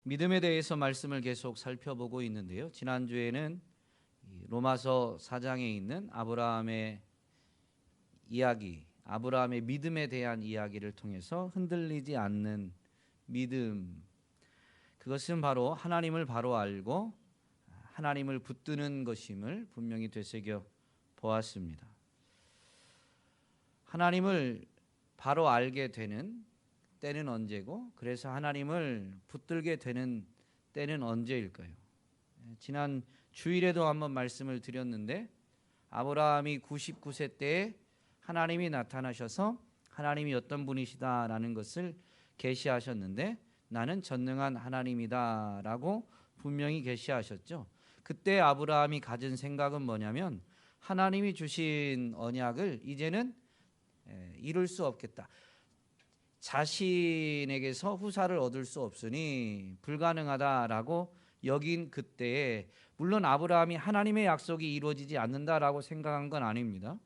믿음에 대해서 말씀을 계속 살펴보고 있는데요. 지난주에는 로마서 4장에 있는 아브라함의 이야기, 아브라함의 믿음에 대한 이야기를 통해서 흔들리지 않는 믿음, 그것은 바로 하나님을 바로 알고 하나님을 붙드는 것임을 분명히 되새겨 보았습니다. 하나님을 바로 알게 되는 때는 언제고, 그래서 하나님을 붙들게 되는 때는 언제일까요? 지난 주일에도 한번 말씀을 드렸는데, 아브라함이 99세 때에 하나님이 나타나셔서 하나님이 어떤 분이시다라는 것을 계시하셨는데, 나는 전능한 하나님이다라고 분명히 계시하셨죠. 그때 아브라함이 가진 생각은 뭐냐면, 하나님이 주신 언약을 이제는 이룰 수 없겠다. 자신에게서 후사를 얻을 수 없으니 불가능하다라고 여긴 그때에, 물론 아브라함이 하나님의 약속이 이루어지지 않는다라고 생각한 건 아닙니다.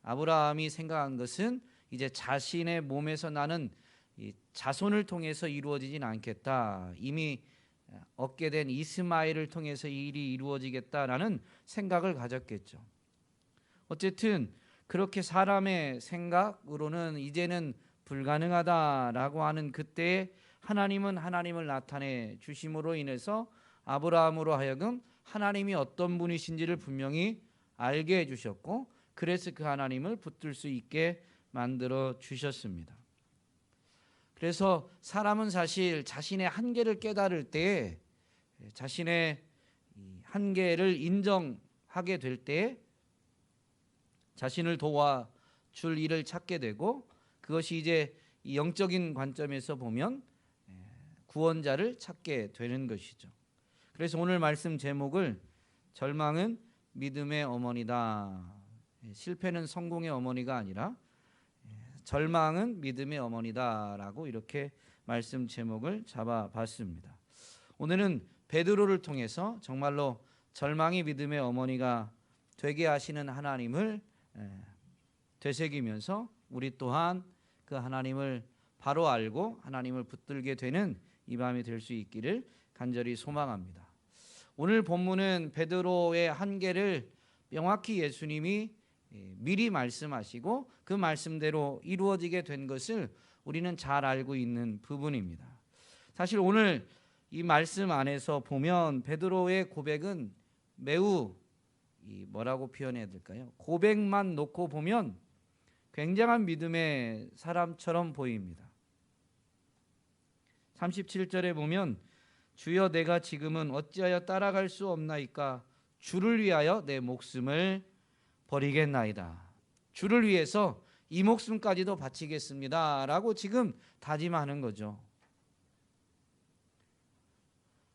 아브라함이 생각한 것은 이제 자신의 몸에서 나는 이 자손을 통해서 이루어지진 않겠다. 이미 얻게 된 이스마엘을 통해서 이 일이 이루어지겠다라는 생각을 가졌겠죠. 어쨌든 그렇게 사람의 생각으로는 이제는 불가능하다라고 하는 그때에 하나님은 하나님을 나타내 주심으로 인해서 아브라함으로 하여금 하나님이 어떤 분이신지를 분명히 알게 해주셨고, 그래서 그 하나님을 붙들 수 있게 만들어 주셨습니다. 그래서 사람은 사실 자신의 한계를 깨달을 때, 자신의 한계를 인정하게 될 때 자신을 도와줄 일을 찾게 되고, 그것이 이제 영적인 관점에서 보면 구원자를 찾게 되는 것이죠. 그래서 오늘 말씀 제목을 절망은 믿음의 어머니다, 실패는 성공의 어머니가 아니라 절망은 믿음의 어머니다라고 이렇게 말씀 제목을 잡아봤습니다. 오늘은 베드로를 통해서 정말로 절망이 믿음의 어머니가 되게 하시는 하나님을 되새기면서 우리 또한 그 하나님을 바로 알고 하나님을 붙들게 되는 이 밤이 될 수 있기를 간절히 소망합니다. 오늘 본문은 베드로의 한계를 명확히 예수님이 미리 말씀하시고 그 말씀대로 이루어지게 된 것을 우리는 잘 알고 있는 부분입니다. 사실 오늘 이 말씀 안에서 보면 베드로의 고백은 매우 뭐라고 표현해야 될까요? 고백만 놓고 보면 굉장한 믿음의 사람처럼 보입니다. 37절에 보면 주여 내가 지금은 어찌하여 따라갈 수 없나이까 주를 위하여 내 목숨을 버리겠나이다. 주를 위해서 이 목숨까지도 바치겠습니다 라고 지금 다짐하는 거죠.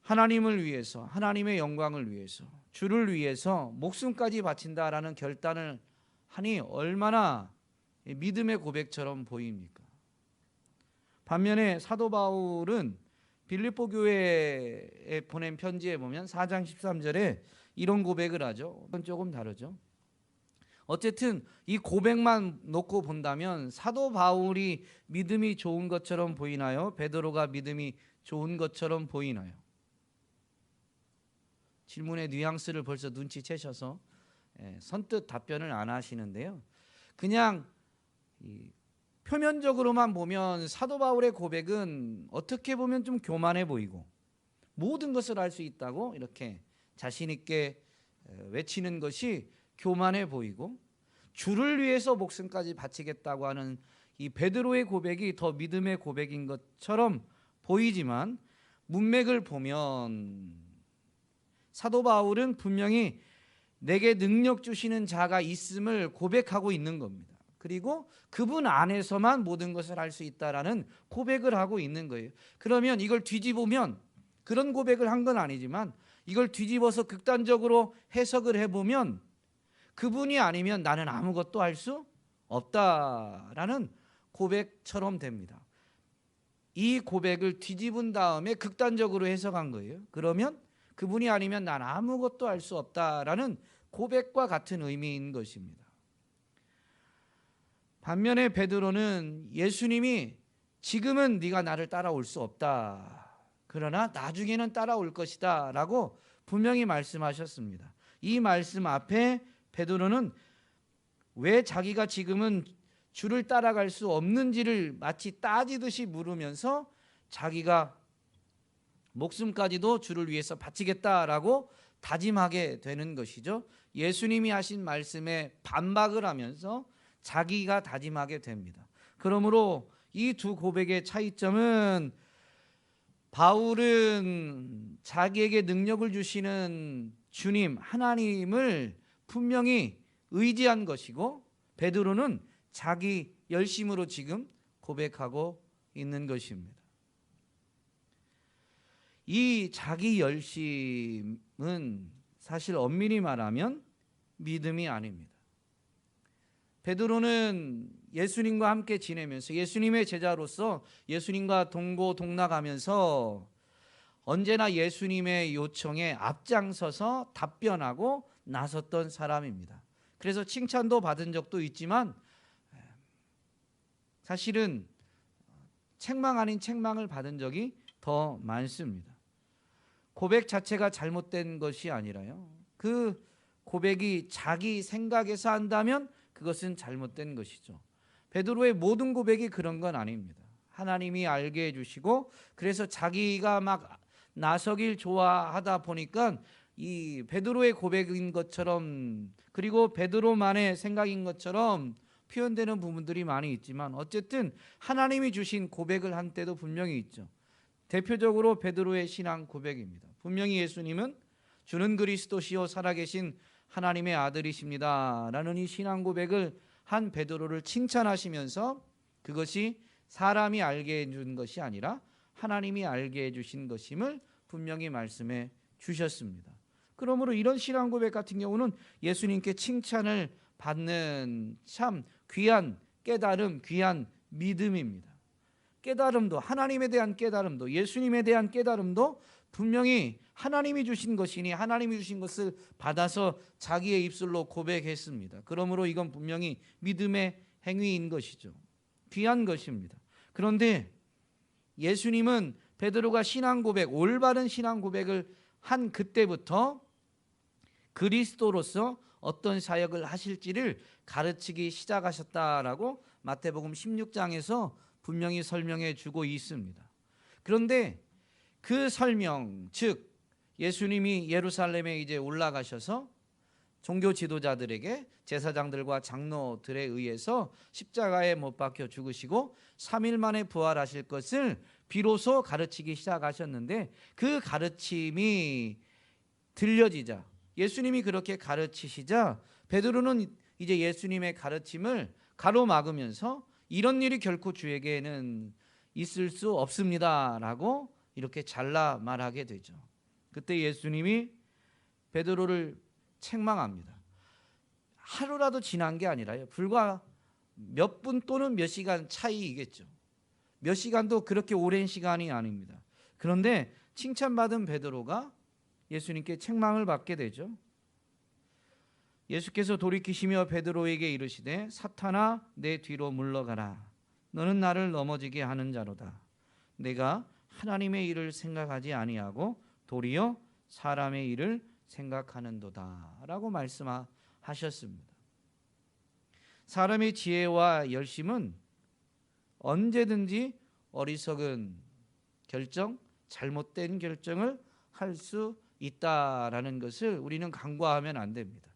하나님을 위해서, 하나님의 영광을 위해서, 주를 위해서 목숨까지 바친다라는 결단을 하니 얼마나 믿음의 고백처럼 보입니까? 반면에 사도 바울은 빌립보 교회에 보낸 편지에 보면 4장 13절에 이런 고백을 하죠. 그건 조금 다르죠. 어쨌든 이 고백만 놓고 본다면 사도 바울이 믿음이 좋은 것처럼 보이나요? 베드로가 믿음이 좋은 것처럼 보이나요? 질문의 뉘앙스를 벌써 눈치채셔서 선뜻 답변을 안 하시는데요. 그냥 표면적으로만 보면 사도 바울의 고백은 어떻게 보면 좀 교만해 보이고, 모든 것을 알 수 있다고 이렇게 자신 있게 외치는 것이 교만해 보이고, 주를 위해서 목숨까지 바치겠다고 하는 이 베드로의 고백이 더 믿음의 고백인 것처럼 보이지만, 문맥을 보면 사도 바울은 분명히 내게 능력 주시는 자가 있음을 고백하고 있는 겁니다. 그리고 그분 안에서만 모든 것을 할 수 있다라는 고백을 하고 있는 거예요. 그러면 이걸 뒤집으면, 그런 고백을 한 건 아니지만 이걸 뒤집어서 극단적으로 해석을 해보면 그분이 아니면 나는 아무것도 할 수 없다라는 고백처럼 됩니다. 이 고백을 뒤집은 다음에 극단적으로 해석한 거예요. 그러면 그분이 아니면 난 아무것도 할 수 없다라는 고백과 같은 의미인 것입니다. 반면에 베드로는 예수님이 지금은 네가 나를 따라올 수 없다, 그러나 나중에는 따라올 것이다 라고 분명히 말씀하셨습니다. 이 말씀 앞에 베드로는 왜 자기가 지금은 주를 따라갈 수 없는지를 마치 따지듯이 물으면서 자기가 목숨까지도 주를 위해서 바치겠다라고 다짐하게 되는 것이죠. 예수님이 하신 말씀에 반박을 하면서 자기가 다짐하게 됩니다. 그러므로 이 두 고백의 차이점은, 바울은 자기에게 능력을 주시는 주님 하나님을 분명히 의지한 것이고, 베드로는 자기 열심으로 지금 고백하고 있는 것입니다. 이 자기 열심은 사실 엄밀히 말하면 믿음이 아닙니다. 베드로는 예수님과 함께 지내면서 예수님의 제자로서 예수님과 동고동락하면서 언제나 예수님의 요청에 앞장서서 답변하고 나섰던 사람입니다. 그래서 칭찬도 받은 적도 있지만 사실은 책망 아닌 책망을 받은 적이 더 많습니다. 고백 자체가 잘못된 것이 아니라요, 그 고백이 자기 생각에서 한다면 그것은 잘못된 것이죠. 베드로의 모든 고백이 그런 건 아닙니다. 하나님이 알게 해주시고, 그래서 자기가 막 나서길 좋아하다 보니까 이 베드로의 고백인 것처럼, 그리고 베드로만의 생각인 것처럼 표현되는 부분들이 많이 있지만, 어쨌든 하나님이 주신 고백을 한 때도 분명히 있죠. 대표적으로 베드로의 신앙 고백입니다. 분명히 예수님은 주는 그리스도시요 살아계신 하나님의 아들이십니다 라는 이 신앙 고백을 한 베드로를 칭찬하시면서, 그것이 사람이 알게 해준 것이 아니라 하나님이 알게 해주신 것임을 분명히 말씀해 주셨습니다. 그러므로 이런 신앙 고백 같은 경우는 예수님께 칭찬을 받는 참 귀한 깨달음, 귀한 믿음입니다. 깨달음도, 하나님에 대한 깨달음도, 예수님에 대한 깨달음도 분명히 하나님이 주신 것이니 하나님이 주신 것을 받아서 자기의 입술로 고백했습니다. 그러므로 이건 분명히 믿음의 행위인 것이죠. 귀한 것입니다. 그런데 예수님은 베드로가 신앙 고백, 올바른 신앙 고백을 한 그때부터 그리스도로서 어떤 사역을 하실지를 가르치기 시작하셨다라고 마태복음 16장에서 분명히 설명해 주고 있습니다. 그런데 그 설명, 즉 예수님이 예루살렘에 이제 올라가셔서 종교 지도자들에게, 제사장들과 장로들에 의해서 십자가에 못 박혀 죽으시고 3일 만에 부활하실 것을 비로소 가르치기 시작하셨는데, 그 가르침이 들려지자, 예수님이 그렇게 가르치시자 베드로는 이제 예수님의 가르침을 가로막으면서 이런 일이 결코 주에게는 있을 수 없습니다 라고 이렇게 잘라 말하게 되죠. 그때 예수님이 베드로를 책망합니다. 하루라도 지난 게 아니라요, 불과 몇 분 또는 몇 시간 차이이겠죠. 몇 시간도 그렇게 오랜 시간이 아닙니다. 그런데 칭찬받은 베드로가 예수님께 책망을 받게 되죠. 예수께서 돌이키시며 베드로에게 이르시되 사탄아 내 뒤로 물러가라. 너는 나를 넘어지게 하는 자로다. 내가 하나님의 일을 생각하지 아니하고 도리어 사람의 일을 생각하는도다 라고 말씀하셨습니다. 사람의 지혜와 열심은 언제든지 어리석은 결정, 잘못된 결정을 할 수 있다라는 것을 우리는 간과하면 안 됩니다.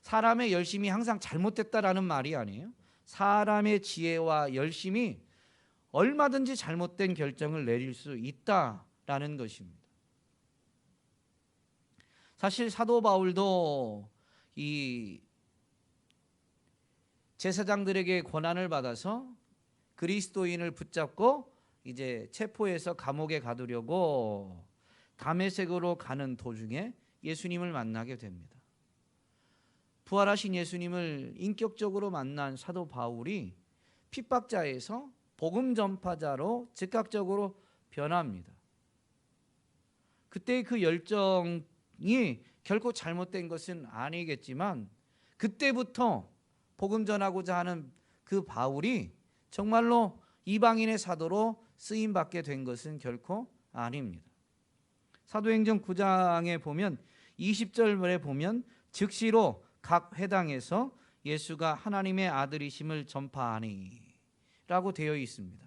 사람의 열심이 항상 잘못됐다라는 말이 아니에요. 사람의 지혜와 열심이 얼마든지 잘못된 결정을 내릴 수 있다라는 것입니다. 사실 사도 바울도 이 제사장들에게 권한을 받아서 그리스도인을 붙잡고 이제 체포해서 감옥에 가두려고 다메섹으로 가는 도중에 예수님을 만나게 됩니다. 부활하신 예수님을 인격적으로 만난 사도 바울이 핍박자에서 복음 전파자로 즉각적으로 변합니다. 그때 그 열정이 결코 잘못된 것은 아니겠지만, 그때부터 복음 전하고자 하는 그 바울이 정말로 이방인의 사도로 쓰임 받게 된 것은 결코 아닙니다. 사도행전 9장에 보면 20절에 보면 즉시로 각 회당에서 예수가 하나님의 아들이심을 전파하니 라고 되어 있습니다.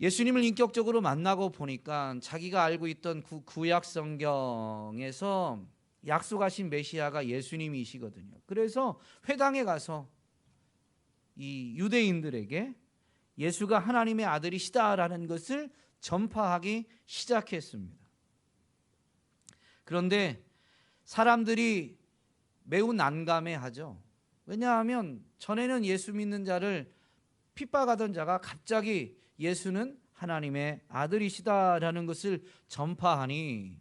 예수님을 인격적으로 만나고 보니까 자기가 알고 있던 구약 성경에서 약속하신 메시아가 예수님이시거든요. 그래서 회당에 가서 이 유대인들에게 예수가 하나님의 아들이시다라는 것을 전파하기 시작했습니다. 그런데 사람들이 매우 난감해하죠. 왜냐하면 전에는 예수 믿는 자를 핍박하던 자가 갑자기 예수는 하나님의 아들이시다라는 것을 전파하니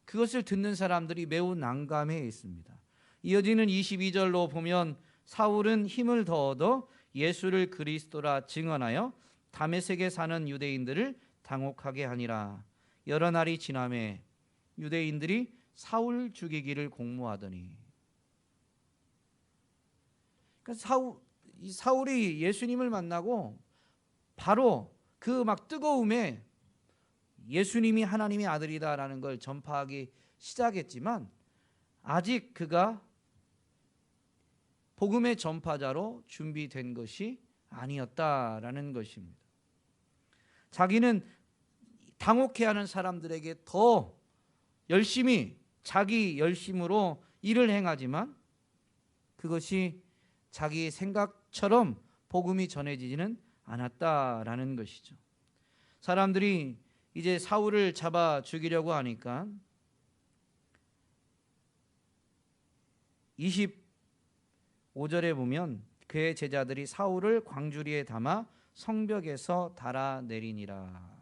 그것을 듣는 사람들이 매우 난감해 있습니다. 이어지는 22절로 보면 사울은 힘을 더 얻어 예수를 그리스도라 증언하여 다메섹에 사는 유대인들을 당혹하게 하니라. 여러 날이 지나매 유대인들이 사울 죽이기를 공모하더니, 그러니까 사울이 예수님을 만나고 바로 그 막 뜨거움에 예수님이 하나님의 아들이다라는 걸 전파하기 시작했지만 아직 그가 복음의 전파자로 준비된 것이 아니었다라는 것입니다. 자기는 당혹해하는 사람들에게 더 열심히 자기 열심으로 일을 행하지만 그것이 자기 생각처럼 복음이 전해지지는 않았다라는 것이죠. 사람들이 이제 사울을 잡아 죽이려고 하니까 25절에 보면 그의 제자들이 사울을 광주리에 담아 성벽에서 달아내리니라.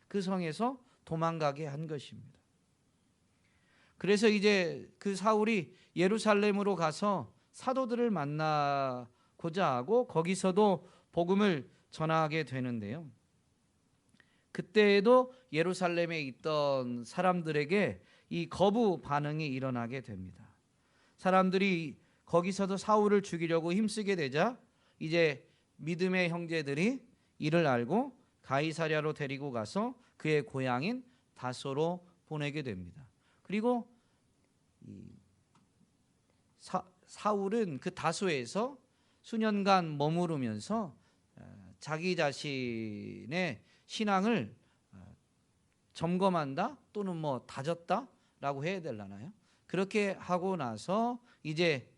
그 성에서 도망가게 한 것입니다. 그래서 이제 그 사울이 예루살렘으로 가서 사도들을 만나고자 하고 거기서도 복음을 전하게 되는데요. 그때에도 예루살렘에 있던 사람들에게 이 거부 반응이 일어나게 됩니다. 사람들이 거기서도 사울을 죽이려고 힘쓰게 되자 이제 믿음의 형제들이 이를 알고 가이사랴로 데리고 가서 그의 고향인 다소로 보내게 됩니다. 그리고 사울은 그 다소에서 수년간 머무르면서 자기 자신의 신앙을 점검한다 또는 뭐 다졌다라고 해야 되려나요? 그렇게 하고 나서 이제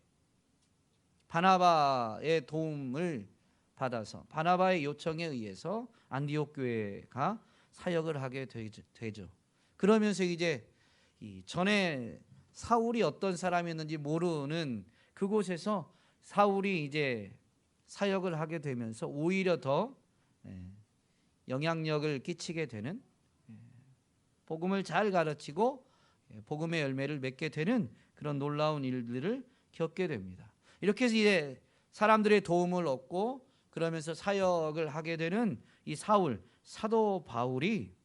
바나바의 도움을 받아서 바나바의 요청에 의해서 안디옥 교회가 사역을 하게 되죠. 그러면서 이제 전에 사울이 어떤 사람이었는지 모르는 그곳에서 사울이 이제 사역을 하게 되면서 오히려 더 영향력을 끼치게 되는, 복음을 잘 가르치고 복음의 열매를 맺게 되는 그런 놀라운 일들을 겪게 됩니다. 이렇게 해서 이제 사람들의 도움을 얻고 그러면서 사역을 하게 되는 이 사도 바울이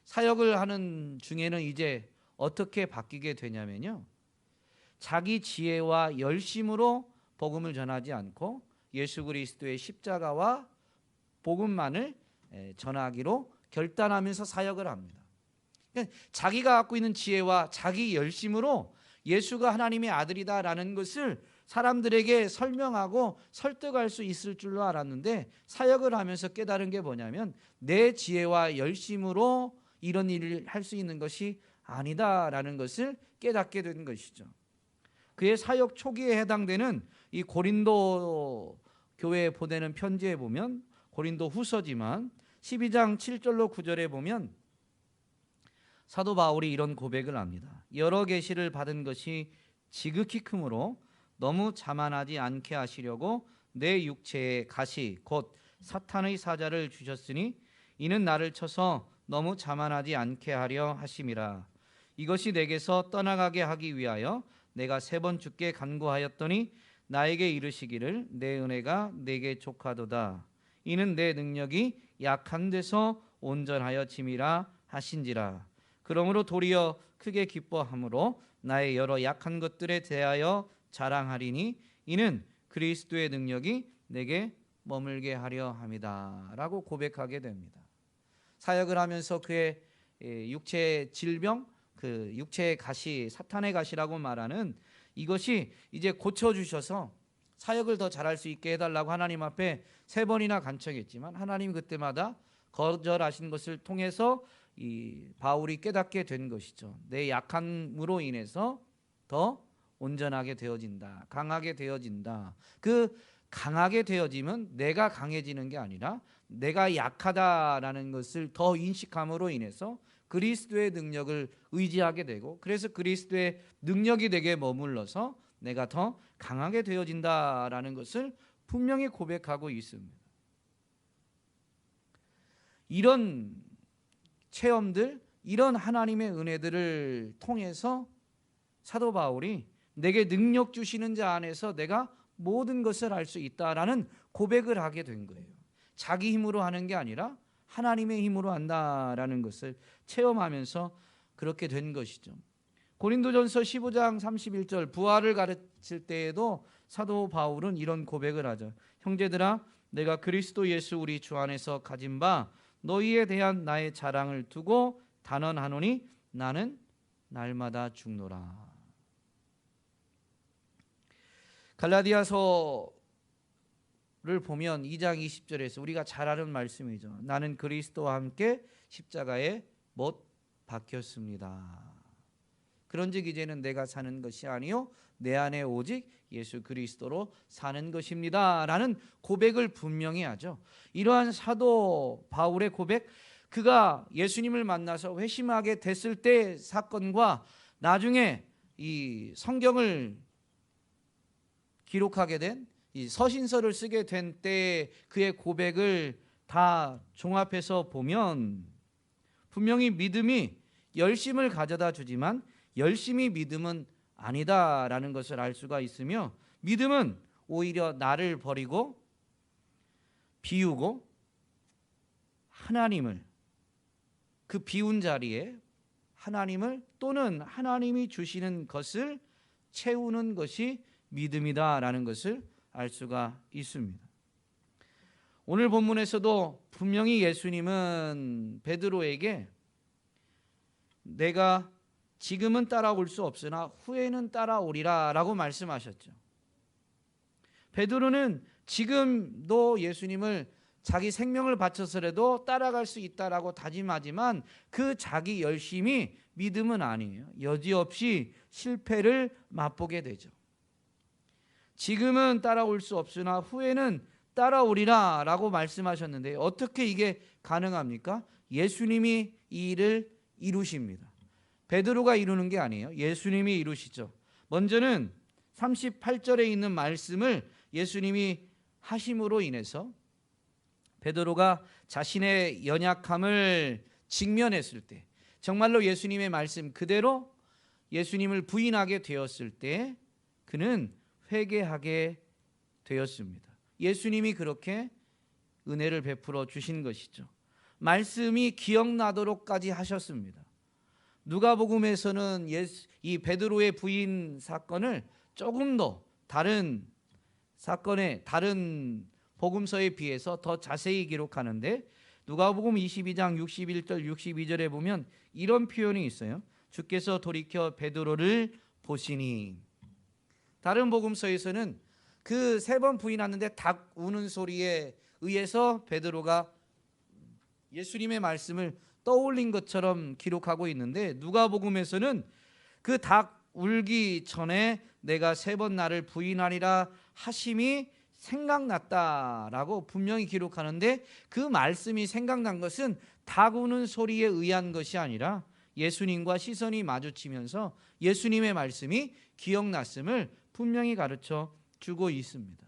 사역을 하는 중에는 이제 어떻게 바뀌게 되냐면요, 자기 지혜와 열심으로 복음을 전하지 않고 예수 그리스도의 십자가와 복음만을 전하기로 결단하면서 사역을 합니다. 그러니까 자기가 갖고 있는 지혜와 자기 열심으로 예수가 하나님의 아들이다라는 것을 사람들에게 설명하고 설득할 수 있을 줄로 알았는데 사역을 하면서 깨달은 게 뭐냐면 내 지혜와 열심으로 이런 일을 할 수 있는 것이 아니다라는 것을 깨닫게 된 것이죠. 그의 사역 초기에 해당되는 이 고린도 교회에 보내는 편지에 보면, 고린도 후서지만 12장 7절로 9절에 보면 사도 바울이 이런 고백을 합니다. 여러 계시를 받은 것이 지극히 크므로 너무 자만하지 않게 하시려고 내 육체에 가시 곧 사탄의 사자를 주셨으니 이는 나를 쳐서 너무 자만하지 않게 하려 하심이라. 이것이 내게서 떠나가게 하기 위하여 내가 3번 주께 간구하였더니 나에게 이르시기를 내 은혜가 내게 족하도다. 이는 내 능력이 약한 데서 온전하여 짐이라 하신지라. 그러므로 도리어 크게 기뻐함으로 나의 여러 약한 것들에 대하여 자랑하리니 이는 그리스도의 능력이 내게 머물게 하려 함이다 라고 고백하게 됩니다. 사역을 하면서 그의 육체의 질병, 그 육체의 가시, 사탄의 가시라고 말하는 이것이 이제 고쳐주셔서 사역을 더 잘할 수 있게 해달라고 하나님 앞에 3번이나 간청했지만 하나님 그때마다 거절하신 것을 통해서 이 바울이 깨닫게 된 것이죠. 내 약함으로 인해서 더 온전하게 되어진다, 강하게 되어진다. 그 강하게 되어지면 내가 강해지는 게 아니라 내가 약하다라는 것을 더 인식함으로 인해서 그리스도의 능력을 의지하게 되고, 그래서 그리스도의 능력이 내게 머물러서 내가 더 강하게 되어진다라는 것을 분명히 고백하고 있습니다. 이런 체험들, 이런 하나님의 은혜들을 통해서 사도 바울이 내게 능력 주시는 자 안에서 내가 모든 것을 할 수 있다라는 고백을 하게 된 거예요. 자기 힘으로 하는 게 아니라 하나님의 힘으로 한다라는 것을 체험하면서 그렇게 된 것이죠. 고린도전서 15장 31절 부활을 가르칠 때에도 사도 바울은 이런 고백을 하죠. 형제들아, 내가 그리스도 예수 우리 주 안에서 가진 바 너희에 대한 나의 자랑을 두고 단언하노니 나는 날마다 죽노라. 갈라디아서를 보면 2장 20절에서 우리가 잘 아는 말씀이죠. 나는 그리스도와 함께 십자가에 못 박혔습니다. 그런즉 이제는 내가 사는 것이 아니요 내 안에 오직 예수 그리스도로 사는 것입니다 라는 고백을 분명히 하죠. 이러한 사도 바울의 고백, 그가 예수님을 만나서 회심하게 됐을 때 사건과 나중에 이 성경을 기록하게 된 이 서신서를 쓰게 된 때 그의 고백을 다 종합해서 보면 분명히 믿음이 열심을 가져다 주지만 열심히 믿음은 아니다라는 것을 알 수가 있으며, 믿음은 오히려 나를 버리고 비우고 하나님을, 그 비운 자리에 하나님을 또는 하나님이 주시는 것을 채우는 것이 믿음이다라는 것을 알 수가 있습니다. 오늘 본문에서도 분명히 예수님은 베드로에게 내가 지금은 따라올 수 없으나 후에는 따라오리라 라고 말씀하셨죠. 베드로는 지금도 예수님을 자기 생명을 바쳐서라도 따라갈 수 있다라고 다짐하지만 그 자기 열심이 믿음은 아니에요. 여지없이 실패를 맛보게 되죠. 지금은 따라올 수 없으나 후에는 따라오리라 라고 말씀하셨는데 어떻게 이게 가능합니까? 예수님이 이 일을 이루십니다. 베드로가 이루는 게 아니에요. 예수님이 이루시죠. 먼저는 38절에 있는 말씀을 예수님이 하심으로 인해서 베드로가 자신의 연약함을 직면했을 때, 정말로 예수님의 말씀 그대로 예수님을 부인하게 되었을 때 그는 회개하게 되었습니다. 예수님이 그렇게 은혜를 베풀어 주신 것이죠. 말씀이 기억나도록까지 하셨습니다. 누가복음에서는 이 베드로의 부인 사건을 조금 더 다른 사건의 다른 복음서에 비해서 더 자세히 기록하는데, 누가복음 22장 61절 62절에 보면 이런 표현이 있어요. 주께서 돌이켜 베드로를 보시니. 다른 복음서에서는 그 3번 부인하는데 닭 우는 소리에 의해서 베드로가 예수님의 말씀을 떠올린 것처럼 기록하고 있는데, 누가복음에서는 그 닭 울기 전에 내가 3번 나를 부인하리라 하심이 생각났다라고 분명히 기록하는데, 그 말씀이 생각난 것은 닭 우는 소리에 의한 것이 아니라 예수님과 시선이 마주치면서 예수님의 말씀이 기억났음을 분명히 가르쳐 주고 있습니다.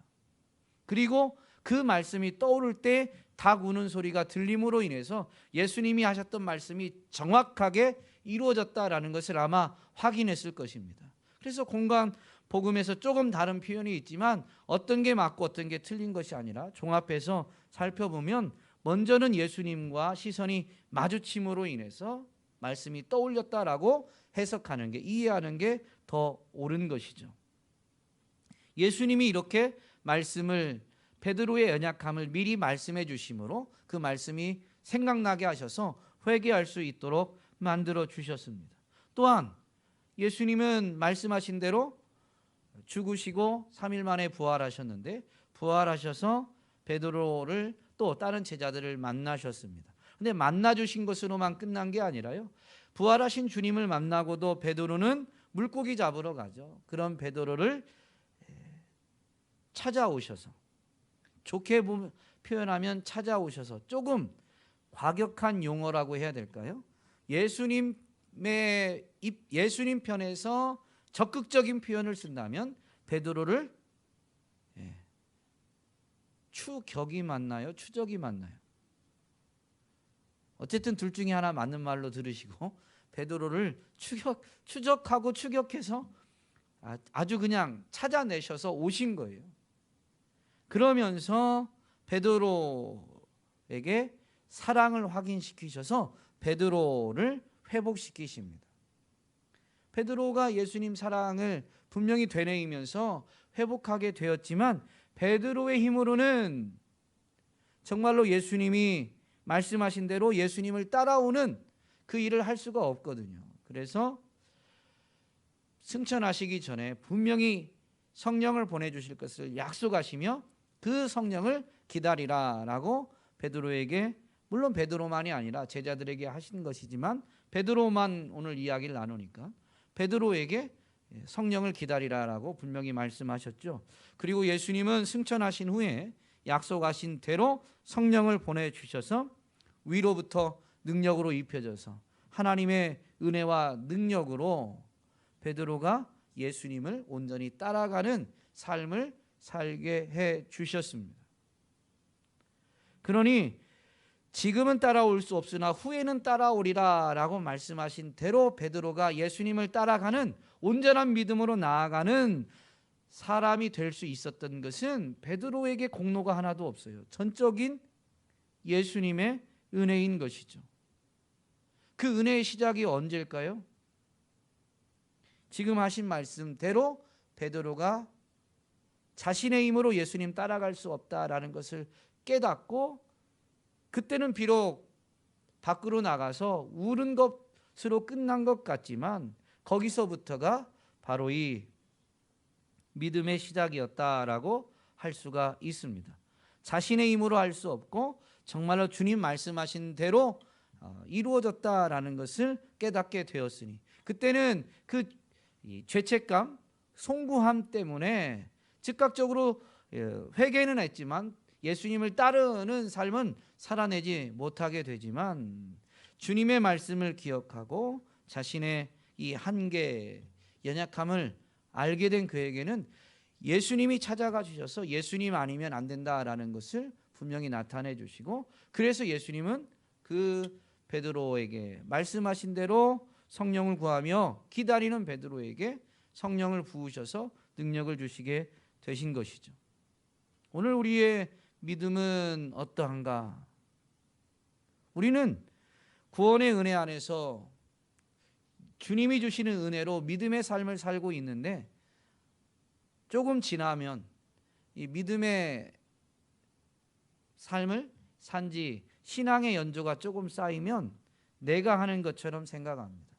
그리고 그 말씀이 떠오를 때 닭 우는 소리가 들림으로 인해서 예수님이 하셨던 말씀이 정확하게 이루어졌다라는 것을 아마 확인했을 것입니다. 그래서 공간 복음에서 조금 다른 표현이 있지만 어떤 게 맞고 어떤 게 틀린 것이 아니라 종합해서 살펴보면 먼저는 예수님과 시선이 마주침으로 인해서 말씀이 떠올렸다라고 해석하는 게, 이해하는 게 더 옳은 것이죠. 예수님이 이렇게 말씀을, 베드로의 연약함을 미리 말씀해 주심으로 그 말씀이 생각나게 하셔서 회개할 수 있도록 만들어 주셨습니다. 또한 예수님은 말씀하신 대로 죽으시고 3일 만에 부활하셨는데, 부활하셔서 베드로를 또 다른 제자들을 만나셨습니다. 근데 만나 주신 것으로만 끝난 게 아니라요, 부활하신 주님을 만나고도 베드로는 물고기 잡으러 가죠. 그런 베드로를 찾아오셔서, 좋게 표현하면 찾아오셔서, 조금 과격한 용어라고 해야 될까요? 예수님 편에서 적극적인 표현을 쓴다면 베드로를 추격이 맞나요? 추적이 맞나요? 어쨌든 둘 중에 하나 맞는 말로 들으시고, 베드로를 추적하고 추격해서 아주 그냥 찾아내셔서 오신 거예요. 그러면서 베드로에게 사랑을 확인시키셔서 베드로를 회복시키십니다. 베드로가 예수님 사랑을 분명히 되뇌이면서 회복하게 되었지만, 베드로의 힘으로는 정말로 예수님이 말씀하신 대로 예수님을 따라오는 그 일을 할 수가 없거든요. 그래서 승천하시기 전에 분명히 성령을 보내주실 것을 약속하시며 그 성령을 기다리라라고 베드로에게, 물론 베드로만이 아니라 제자들에게 하신 것이지만 베드로만 오늘 이야기를 나누니까 베드로에게 성령을 기다리라라고 분명히 말씀하셨죠. 그리고 예수님은 승천하신 후에 약속하신 대로 성령을 보내주셔서 위로부터 능력으로 입혀져서 하나님의 은혜와 능력으로 베드로가 예수님을 온전히 따라가는 삶을 살게 해 주셨습니다. 그러니 지금은 따라올 수 없으나 후에는 따라오리라 라고 말씀하신 대로 베드로가 예수님을 따라가는 온전한 믿음으로 나아가는 사람이 될 수 있었던 것은 베드로에게 공로가 하나도 없어요. 전적인 예수님의 은혜인 것이죠. 그 은혜의 시작이 언제일까요? 지금 하신 말씀대로 베드로가 자신의 힘으로 예수님 따라갈 수 없다라는 것을 깨닫고, 그때는 비록 밖으로 나가서 우는 것으로 끝난 것 같지만 거기서부터가 바로 이 믿음의 시작이었다라고 할 수가 있습니다. 자신의 힘으로 할 수 없고 정말로 주님 말씀하신 대로 이루어졌다라는 것을 깨닫게 되었으니, 그때는 그 죄책감, 송구함 때문에 즉각적으로 회개는 했지만 예수님을 따르는 삶은 살아내지 못하게 되지만, 주님의 말씀을 기억하고 자신의 이 한계, 연약함을 알게 된 그에게는 예수님이 찾아가 주셔서 예수님 아니면 안 된다라는 것을 분명히 나타내 주시고, 그래서 예수님은 그 베드로에게 말씀하신 대로 성령을 구하며 기다리는 베드로에게 성령을 부으셔서 능력을 주시게 되신 것이죠. 오늘 우리의 믿음은 어떠한가? 우리는 구원의 은혜 안에서 주님이 주시는 은혜로 믿음의 삶을 살고 있는데, 조금 지나면 이 믿음의 삶을 산지 신앙의 연조가 조금 쌓이면 내가 하는 것처럼 생각합니다.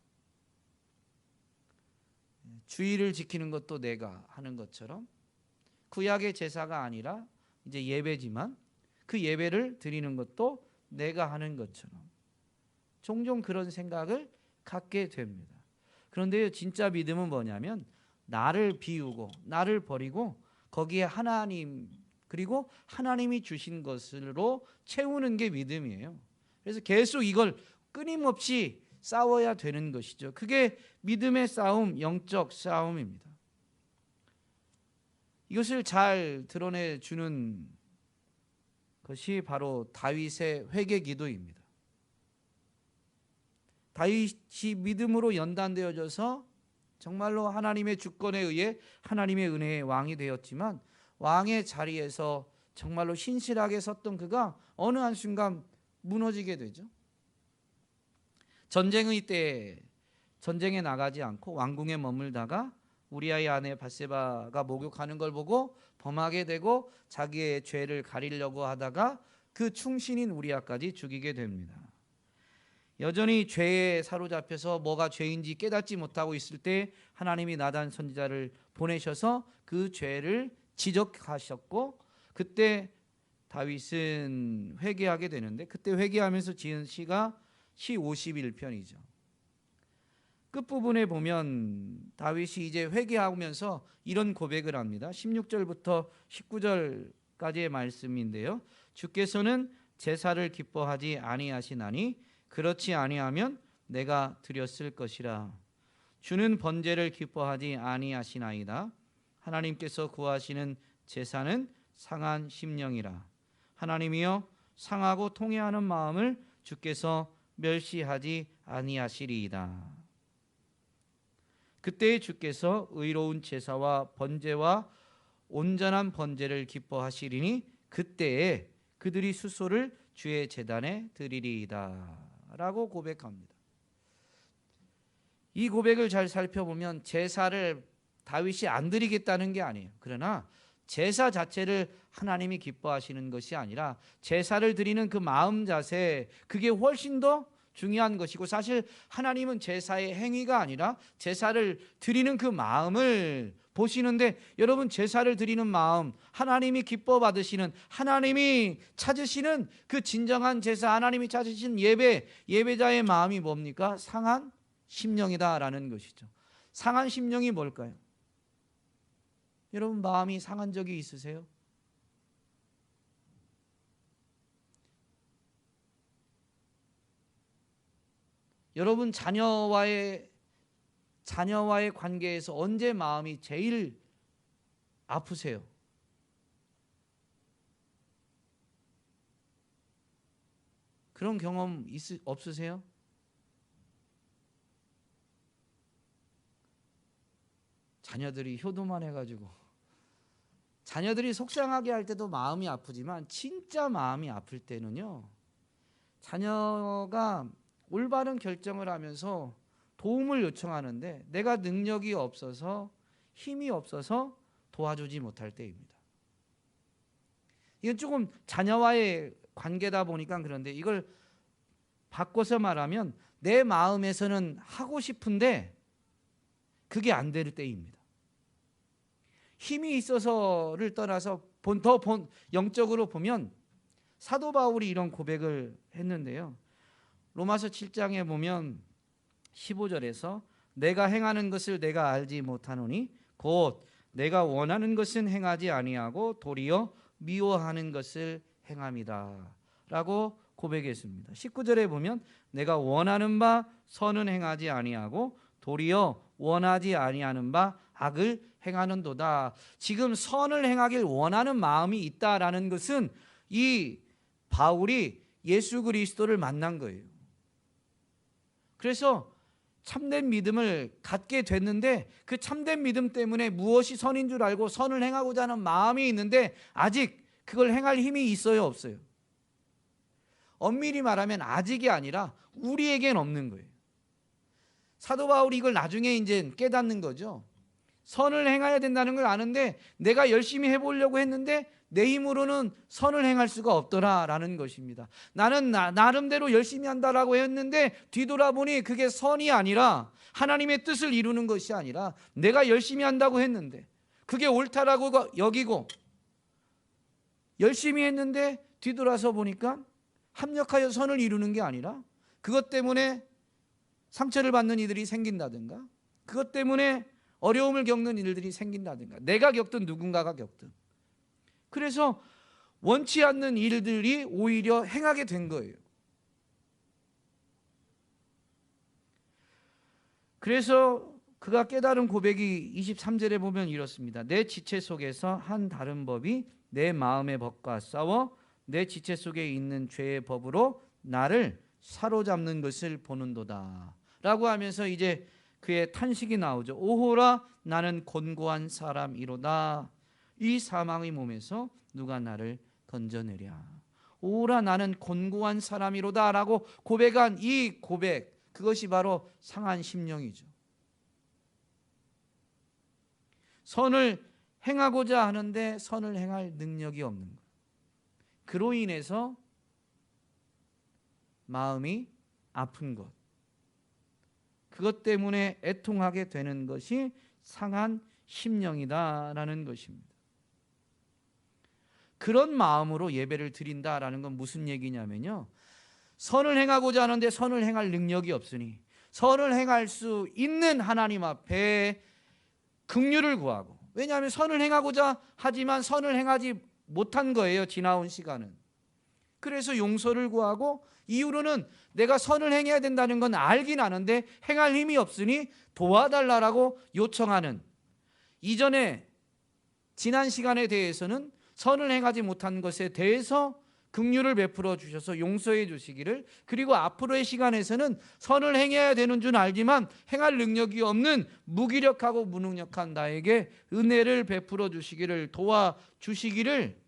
주의를 지키는 것도 내가 하는 것처럼, 구약의 제사가 아니라 이제 예배지만 그 예배를 드리는 것도 내가 하는 것처럼 종종 그런 생각을 갖게 됩니다. 그런데 진짜 믿음은 뭐냐면 나를 비우고 나를 버리고 거기에 하나님, 그리고 하나님이 주신 것으로 채우는 게 믿음이에요. 그래서 계속 이걸 끊임없이 싸워야 되는 것이죠. 그게 믿음의 싸움, 영적 싸움입니다. 이것을 잘 드러내 주는 것이 바로 다윗의 회개 기도입니다. 다윗이 믿음으로 연단되어져서 정말로 하나님의 주권에 의해 하나님의 은혜의 왕이 되었지만, 왕의 자리에서 정말로 신실하게 섰던 그가 어느 한순간 무너지게 되죠. 전쟁의 때에 전쟁에 나가지 않고 왕궁에 머물다가 우리아의 아내 밧세바가 목욕하는 걸 보고 범하게 되고 자기의 죄를 가리려고 하다가 그 충신인 우리아까지 죽이게 됩니다. 여전히 죄에 사로잡혀서 뭐가 죄인지 깨닫지 못하고 있을 때 하나님이 나단 선지자를 보내셔서 그 죄를 지적하셨고, 그때 다윗은 회개하게 되는데, 그때 회개하면서 지은 시가 시 51편이죠. 끝부분에 보면 다윗이 이제 회개하면서 이런 고백을 합니다. 16절부터 19절까지의 말씀인데요. 주께서는 제사를 기뻐하지 아니하시나니 그렇지 아니하면 내가 드렸을 것이라. 주는 번제를 기뻐하지 아니하시나이다. 하나님께서 구하시는 제사는 상한 심령이라. 하나님이여, 상하고 통회하는 마음을 주께서 멸시하지 아니하시리이다. 그때에 주께서 의로운 제사와 번제와 온전한 번제를 기뻐하시리니 그때에 그들이 수소를 주의 제단에 드리리이다 라고 고백합니다. 이 고백을 잘 살펴보면 제사를 다윗이 안 드리겠다는 게 아니에요. 그러나 제사 자체를 하나님이 기뻐하시는 것이 아니라 제사를 드리는 그 마음 자세, 그게 훨씬 더 중요한 것이고, 사실 하나님은 제사의 행위가 아니라 제사를 드리는 그 마음을 보시는데, 여러분 제사를 드리는 마음, 하나님이 기뻐 받으시는, 하나님이 찾으시는 그 진정한 제사, 하나님이 찾으시는 예배자의 마음이 뭡니까? 상한 심령이다라는 것이죠. 상한 심령이 뭘까요? 여러분 마음이 상한 적이 있으세요? 여러분 자녀와의 관계에서 언제 마음이 제일 아프세요? 그런 경험 없으세요? 자녀들이 효도만 해가지고, 자녀들이 속상하게 할 때도 마음이 아프지만 진짜 마음이 아플 때는요, 자녀가 올바른 결정을 하면서 도움을 요청하는데 내가 능력이 없어서, 힘이 없어서 도와주지 못할 때입니다. 이건 조금 자녀와의 관계다 보니까 그런데, 이걸 바꿔서 말하면 내 마음에서는 하고 싶은데 그게 안 될 때입니다. 힘이 있어서를 떠나서 영적으로 보면 사도 바울이 이런 고백을 했는데요. 로마서 7장에 보면 15절에서 내가 행하는 것을 내가 알지 못하노니 곧 내가 원하는 것은 행하지 아니하고 도리어 미워하는 것을 행함이다 라고 고백했습니다. 19절에 보면 내가 원하는 바 선은 행하지 아니하고 도리어 원하지 아니하는 바 악을 행하는도다. 지금 선을 행하길 원하는 마음이 있다라는 것은 이 바울이 예수 그리스도를 만난 거예요. 그래서 참된 믿음을 갖게 됐는데, 그 참된 믿음 때문에 무엇이 선인 줄 알고 선을 행하고자 하는 마음이 있는데 아직 그걸 행할 힘이 있어요, 없어요? 엄밀히 말하면 아직이 아니라 우리에겐 없는 거예요. 사도 바울이 이걸 나중에 이제 깨닫는 거죠. 선을 행해야 된다는 걸 아는데 내가 열심히 해보려고 했는데 내 힘으로는 선을 행할 수가 없더라라는 것입니다. 나는 나름대로 열심히 한다라고 했는데 뒤돌아보니 그게 선이 아니라, 하나님의 뜻을 이루는 것이 아니라, 내가 열심히 한다고 했는데 그게 옳다라고 여기고 열심히 했는데 뒤돌아서 보니까 합력하여 선을 이루는 게 아니라 그것 때문에 상처를 받는 이들이 생긴다든가, 그것 때문에 어려움을 겪는 일들이 생긴다든가, 내가 겪든 누군가가 겪든, 그래서 원치 않는 일들이 오히려 행하게 된 거예요. 그래서 그가 깨달은 고백이 23절에 보면 이렇습니다. 내 지체 속에서 한 다른 법이 내 마음의 법과 싸워 내 지체 속에 있는 죄의 법으로 나를 사로잡는 것을 보는도다 라고 하면서 이제 그의 탄식이 나오죠. 오호라 나는 곤고한 사람이로다. 이 사망의 몸에서 누가 나를 건져내랴. 오호라 나는 곤고한 사람이로다 라고 고백한 이 고백, 그것이 바로 상한 심령이죠. 선을 행하고자 하는데 선을 행할 능력이 없는 것. 그로 인해서 마음이 아픈 것, 그것 때문에 애통하게 되는 것이 상한 심령이다라는 것입니다. 그런 마음으로 예배를 드린다라는 건 무슨 얘기냐면요, 선을 행하고자 하는데 선을 행할 능력이 없으니 선을 행할 수 있는 하나님 앞에 긍휼을 구하고, 왜냐하면 선을 행하고자 하지만 선을 행하지 못한 거예요, 지나온 시간은. 그래서 용서를 구하고, 이후로는 내가 선을 행해야 된다는 건 알긴 아는데 행할 힘이 없으니 도와달라고 요청하는, 이전에 지난 시간에 대해서는 선을 행하지 못한 것에 대해서 긍휼을 베풀어 주셔서 용서해 주시기를, 그리고 앞으로의 시간에서는 선을 행해야 되는 줄 알지만 행할 능력이 없는 무기력하고 무능력한 나에게 은혜를 베풀어 주시기를, 도와주시기를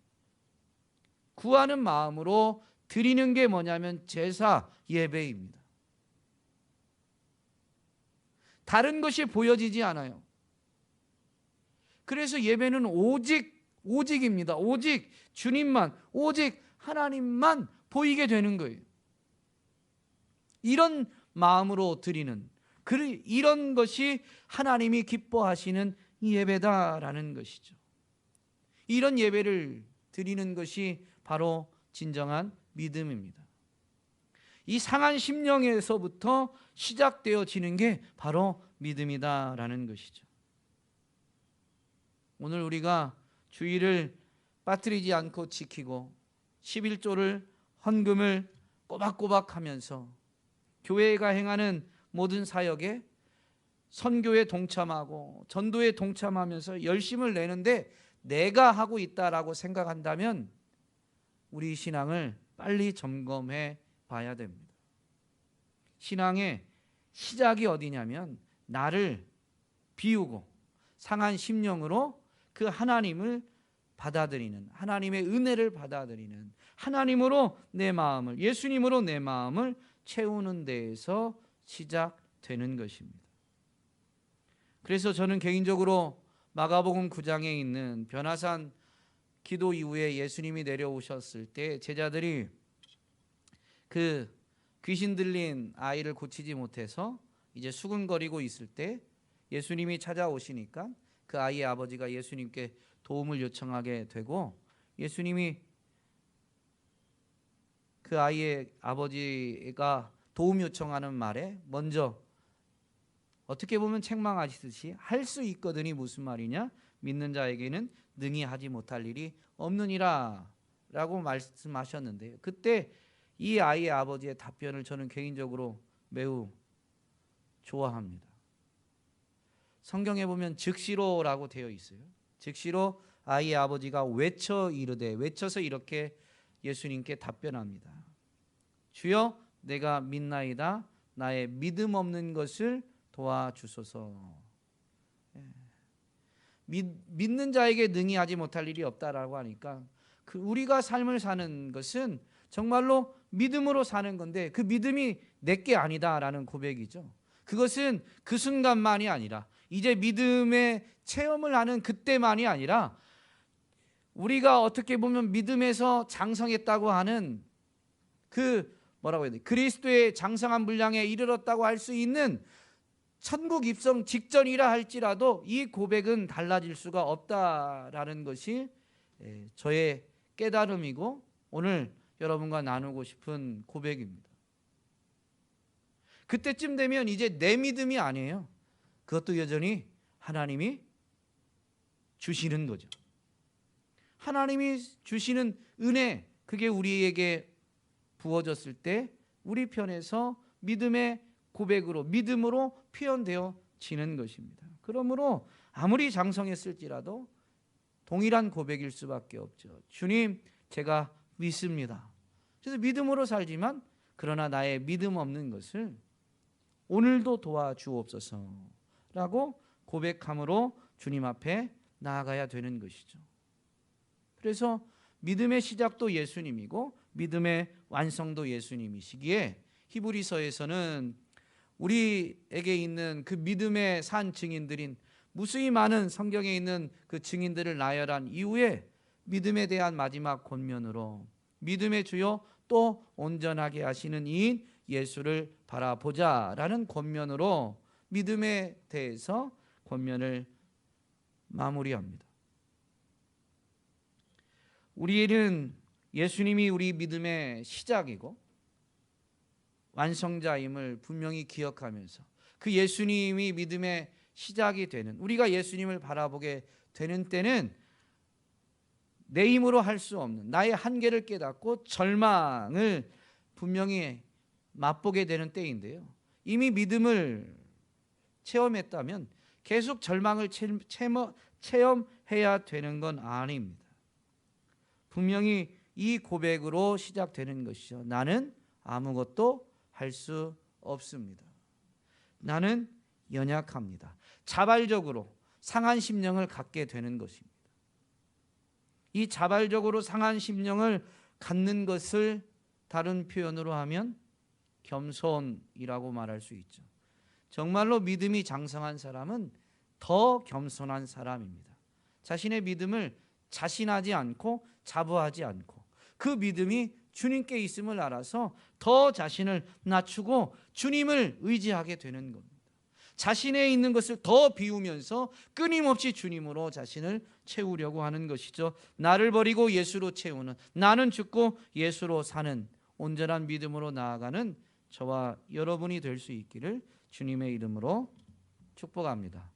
구하는 마음으로 드리는 게 뭐냐면 제사 예배입니다. 다른 것이 보여지지 않아요. 그래서 예배는 오직입니다. 오직 주님만, 오직 하나님만 보이게 되는 거예요. 이런 마음으로 드리는, 이런 것이 하나님이 기뻐하시는 예배다라는 것이죠. 이런 예배를 드리는 것이 바로 진정한 믿음입니다. 이 상한 심령에서부터 시작되어지는 게 바로 믿음이다라는 것이죠. 오늘 우리가 주의를 빠뜨리지 않고 지키고 11조를 헌금을 꼬박꼬박 하면서 교회가 행하는 모든 사역에 선교에 동참하고 전도에 동참하면서 열심을 내는데 내가 하고 있다라고 생각한다면 우리 신앙을 빨리 점검해 봐야 됩니다. 신앙의 시작이 어디냐면 나를 비우고 상한 심령으로 그 하나님을 받아들이는, 하나님의 은혜를 받아들이는, 하나님으로 내 마음을, 예수님으로 내 마음을 채우는 데에서 시작되는 것입니다. 그래서 저는 개인적으로 마가복음 9장에 있는 변화산 기도 이후에 예수님이 내려오셨을 때 제자들이 그 귀신 들린 아이를 고치지 못해서 이제 수군거리고 있을 때 예수님이 찾아오시니까 그 아이의 아버지가 예수님께 도움을 요청하게 되고, 예수님이 그 아이의 아버지가 도움 요청하는 말에 먼저 어떻게 보면 책망하시듯이 할 수 있거든이 무슨 말이냐, 믿는 자에게는 능히 하지 못할 일이 없느니라 라고 말씀하셨는데, 그때 이 아이의 아버지의 답변을 저는 개인적으로 매우 좋아합니다. 성경에 보면 즉시로라고 되어 있어요. 즉시로 아이의 아버지가 외쳐서 이렇게 예수님께 답변합니다. 주여, 내가 믿나이다. 나의 믿음 없는 것을 도와주소서. 믿는 자에게 능히 하지 못할 일이 없다라고 하니까 우리가 삶을 사는 것은 정말로 믿음으로 사는 건데 그 믿음이 내게 아니다라는 고백이죠. 그것은 그 순간만이 아니라 이제 믿음의 체험을 하는 그때만이 아니라 우리가 어떻게 보면 믿음에서 장성했다고 하는 그 뭐라고 해야 돼? 그리스도의 장성한 분량에 이르렀다고 할 수 있는 천국 입성 직전이라 할지라도 이 고백은 달라질 수가 없다라는 것이 저의 깨달음이고 오늘 여러분과 나누고 싶은 고백입니다. 그때쯤 되면 이제 내 믿음이 아니에요. 그것도 여전히 하나님이 주시는 거죠. 하나님이 주시는 은혜, 그게 우리에게 부어졌을 때 우리 편에서 믿음의 고백으로, 믿음으로 표현되어지는 것입니다. 그러므로 아무리 장성했을지라도 동일한 고백일 수밖에 없죠. 주님, 제가 믿습니다. 그래서 믿음으로 살지만 그러나 나의 믿음 없는 것을 오늘도 도와주옵소서라고 고백함으로 주님 앞에 나아가야 되는 것이죠. 그래서 믿음의 시작도 예수님이고 믿음의 완성도 예수님이시기에 히브리서에서는 우리에게 있는 그 믿음의 산 증인들인 무수히 많은 성경에 있는 그 증인들을 나열한 이후에 믿음에 대한 마지막 권면으로 믿음의 주요 또 온전하게 하시는 이인 예수를 바라보자라는 권면으로 믿음에 대해서 권면을 마무리합니다. 우리는 예수님이 우리 믿음의 시작이고 완성자임을 분명히 기억하면서 그 예수님이 믿음의 시작이 되는, 우리가 예수님을 바라보게 되는 때는 내 힘으로 할 수 없는 나의 한계를 깨닫고 절망을 분명히 맛보게 되는 때인데요, 이미 믿음을 체험했다면 계속 절망을 체험해야 되는 건 아닙니다. 분명히 이 고백으로 시작되는 것이죠. 나는 아무것도 할 수 없습니다. 나는 연약합니다. 자발적으로 상한 심령을 갖게 되는 것입니다. 이 자발적으로 상한 심령을 갖는 것을 다른 표현으로 하면 겸손이라고 말할 수 있죠. 정말로 믿음이 장성한 사람은 더 겸손한 사람입니다. 자신의 믿음을 자신하지 않고 자부하지 않고 그 믿음이 주님께 있음을 알아서 더 자신을 낮추고 주님을 의지하게 되는 겁니다. 자신에 있는 것을 더 비우면서 끊임없이 주님으로 자신을 채우려고 하는 것이죠. 나를 버리고 예수로 채우는, 나는 죽고 예수로 사는 온전한 믿음으로 나아가는 저와 여러분이 될 수 있기를 주님의 이름으로 축복합니다.